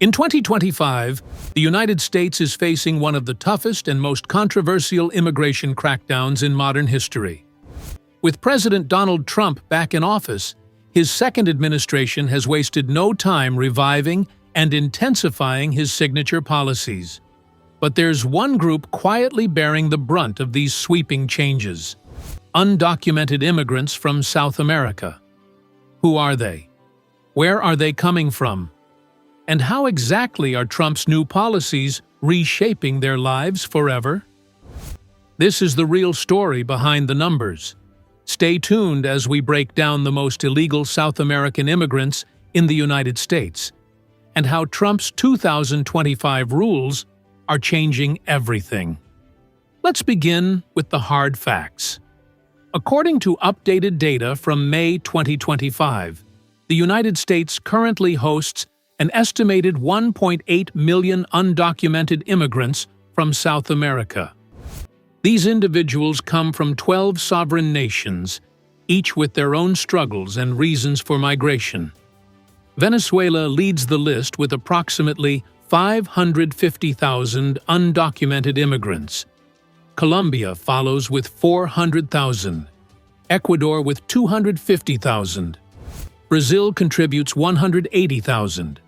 In 2025, the United States is facing one of the toughest and most controversial immigration crackdowns in modern history. With President Donald Trump back in office, his second administration has wasted no time reviving and intensifying his signature policies. But there's one group quietly bearing the brunt of these sweeping changes: undocumented immigrants from South America. Who are they? Where are they coming from? And how exactly are Trump's new policies reshaping their lives forever? This is the real story behind the numbers. Stay tuned as we break down the most illegal South American immigrants in the United States and how Trump's 2025 rules are changing everything. Let's begin with the hard facts. According to updated data from May 2025, the United States currently hosts an estimated 1.8 million undocumented immigrants from South America. These individuals come from 12 sovereign nations, each with their own struggles and reasons for migration. Venezuela leads the list with approximately 550,000 undocumented immigrants. Colombia follows with 400,000, Ecuador with 250,000. Brazil contributes 180,000.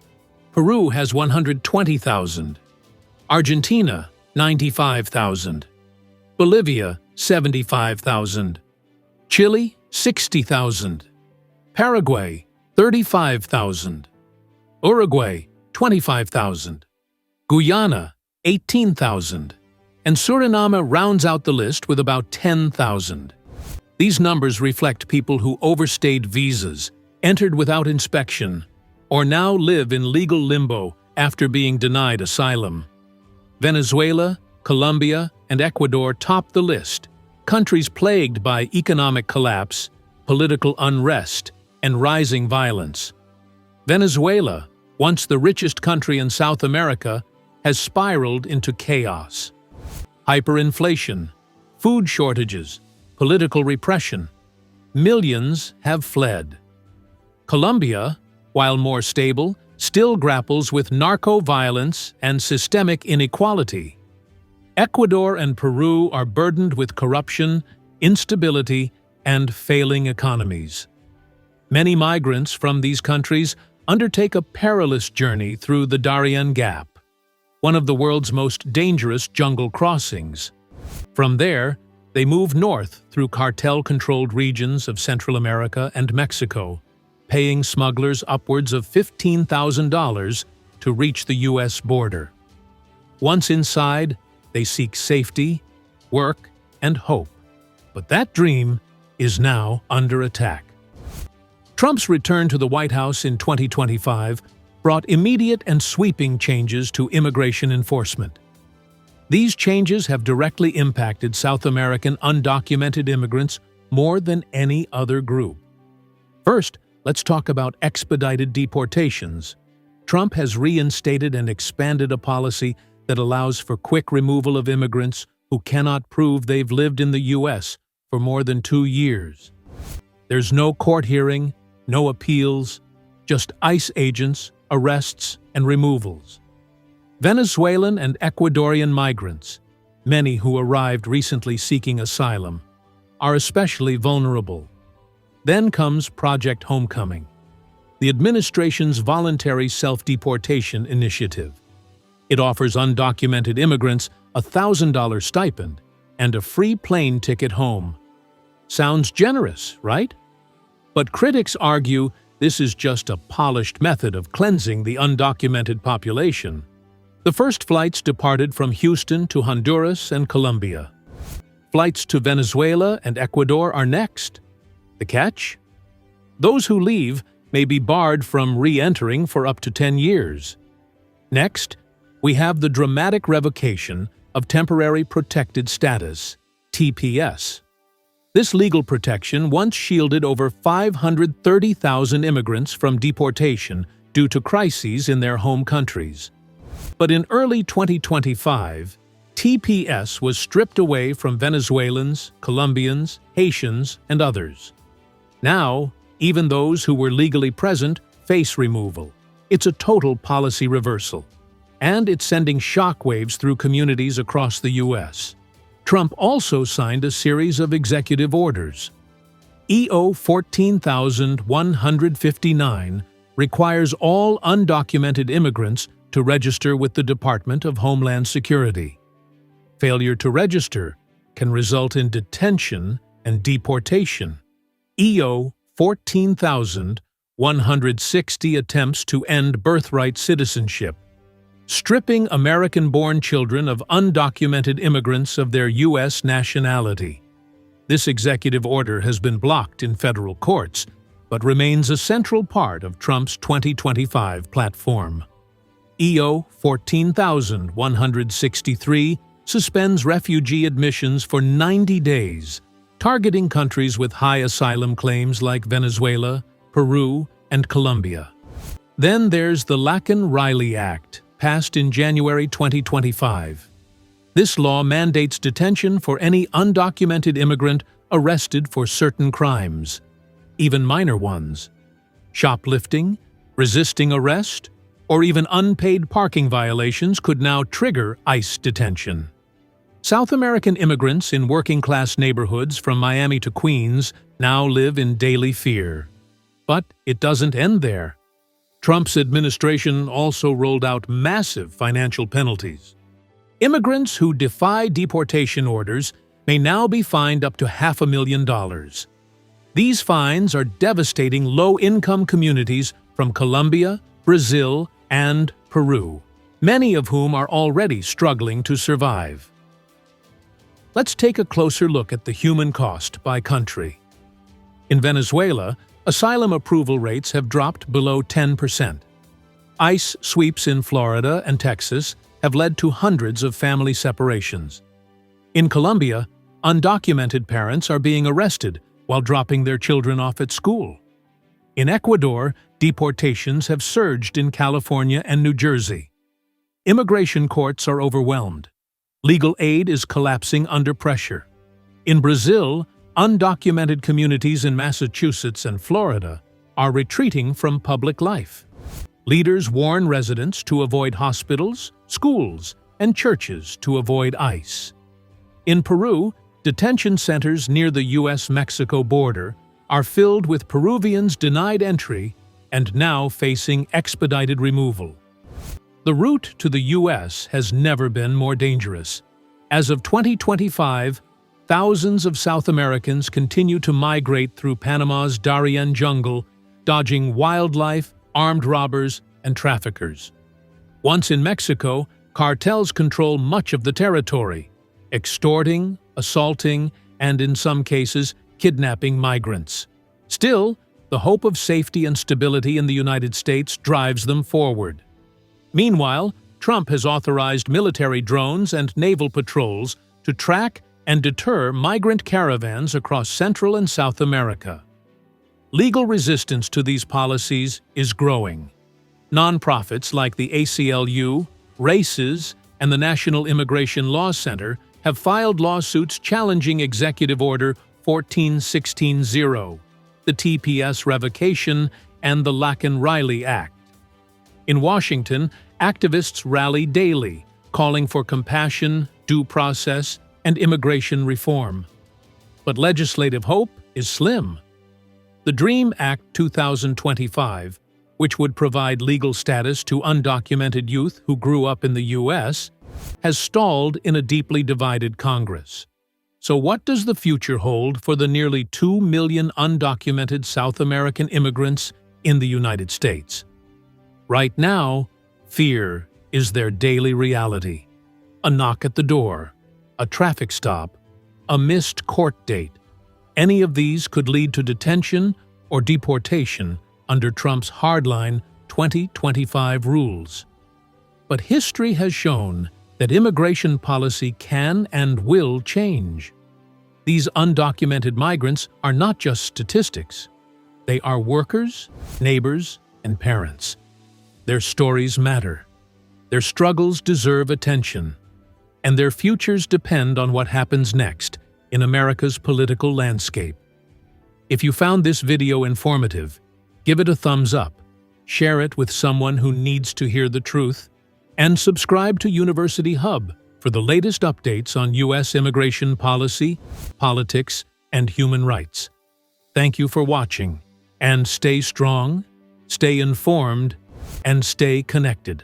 Peru has 120,000. Argentina, 95,000. Bolivia, 75,000. Chile, 60,000. Paraguay, 35,000. Uruguay, 25,000. Guyana, 18,000. And Suriname rounds out the list with about 10,000. These numbers reflect people who overstayed visas, entered without inspection, or now live in legal limbo after being denied asylum. Venezuela, Colombia, and Ecuador top the list, countries plagued by economic collapse, political unrest, and rising violence. Venezuela, once the richest country in South America, has spiraled into chaos. Hyperinflation, food shortages, political repression. Millions have fled. Colombia, while more stable, still grapples with narco-violence and systemic inequality. Ecuador and Peru are burdened with corruption, instability, and failing economies. Many migrants from these countries undertake a perilous journey through the Darien Gap, one of the world's most dangerous jungle crossings. From there, they move north through cartel-controlled regions of Central America and Mexico, paying smugglers upwards of $15,000 to reach the U.S. border. Once inside, they seek safety, work, and hope. But that dream is now under attack. Trump's return to the White House in 2025 brought immediate and sweeping changes to immigration enforcement. These changes have directly impacted South American undocumented immigrants more than any other group. First, let's talk about expedited deportations. Trump has reinstated and expanded a policy that allows for quick removal of immigrants who cannot prove they've lived in the U.S. for more than 2 years. There's no court hearing, no appeals, just ICE agents, arrests, and removals. Venezuelan and Ecuadorian migrants, many who arrived recently seeking asylum, are especially vulnerable. Then comes Project Homecoming, the administration's voluntary self-deportation initiative. It offers undocumented immigrants a $1,000 stipend and a free plane ticket home. Sounds generous, right? But critics argue this is just a polished method of cleansing the undocumented population. The first flights departed from Houston to Honduras and Colombia. Flights to Venezuela and Ecuador are next. The catch? Those who leave may be barred from re-entering for up to 10 years. Next, we have the dramatic revocation of Temporary Protected Status, TPS. This legal protection once shielded over 530,000 immigrants from deportation due to crises in their home countries. But in early 2025, TPS was stripped away from Venezuelans, Colombians, Haitians, and others. Now, even those who were legally present face removal. It's a total policy reversal, and it's sending shockwaves through communities across the U.S. Trump also signed a series of executive orders. EO 14159 requires all undocumented immigrants to register with the Department of Homeland Security. Failure to register can result in detention and deportation. EO 14160 attempts to end birthright citizenship, stripping American-born children of undocumented immigrants of their U.S. nationality. This executive order has been blocked in federal courts, but remains a central part of Trump's 2025 platform. EO 14163 suspends refugee admissions for 90 days, targeting countries with high asylum claims like Venezuela, Peru, and Colombia. Then there's the Laken Riley Act, passed in January 2025. This law mandates detention for any undocumented immigrant arrested for certain crimes, even minor ones. Shoplifting, resisting arrest, or even unpaid parking violations could now trigger ICE detention. South American immigrants in working-class neighborhoods from Miami to Queens now live in daily fear. But it doesn't end there. Trump's administration also rolled out massive financial penalties. Immigrants who defy deportation orders may now be fined up to $500,000. These fines are devastating low-income communities from Colombia, Brazil, and Peru, many of whom are already struggling to survive. Let's take a closer look at the human cost by country. In Venezuela, asylum approval rates have dropped below 10%. ICE sweeps in Florida and Texas have led to hundreds of family separations. In Colombia, undocumented parents are being arrested while dropping their children off at school. In Ecuador, deportations have surged in California and New Jersey. Immigration courts are overwhelmed. Legal aid is collapsing under pressure. In Brazil, undocumented communities in Massachusetts and Florida are retreating from public life. Leaders warn residents to avoid hospitals, schools, and churches to avoid ICE. In Peru, detention centers near the U.S.-Mexico border are filled with Peruvians denied entry and now facing expedited removal. The route to the U.S. has never been more dangerous. As of 2025, thousands of South Americans continue to migrate through Panama's Darien jungle, dodging wildlife, armed robbers, and traffickers. Once in Mexico, cartels control much of the territory, extorting, assaulting, and in some cases, kidnapping migrants. Still, the hope of safety and stability in the United States drives them forward. Meanwhile, Trump has authorized military drones and naval patrols to track and deter migrant caravans across Central and South America. Legal resistance to these policies is growing. Nonprofits like the ACLU, RACES, and the National Immigration Law Center have filed lawsuits challenging Executive Order 14160, the TPS revocation, and the Laken Riley Act. In Washington, activists rally daily, calling for compassion, due process, and immigration reform. But legislative hope is slim. The DREAM Act 2025, which would provide legal status to undocumented youth who grew up in the U.S., has stalled in a deeply divided Congress. So what does the future hold for the nearly 2 million undocumented South American immigrants in the United States? Right now, fear is their daily reality. A knock at the door, a traffic stop, a missed court date. Any of these could lead to detention or deportation under Trump's hardline 2025 rules. But history has shown that immigration policy can and will change. These undocumented migrants are not just statistics. They are workers, neighbors, and parents. Their stories matter. Their struggles deserve attention. And their futures depend on what happens next in America's political landscape. If you found this video informative, give it a thumbs up share it with someone who needs to hear the truth, and subscribe to University Hub for the latest updates on U.S. immigration policy, politics, and human rights. Thank you for watching, and stay strong, stay informed, and stay connected.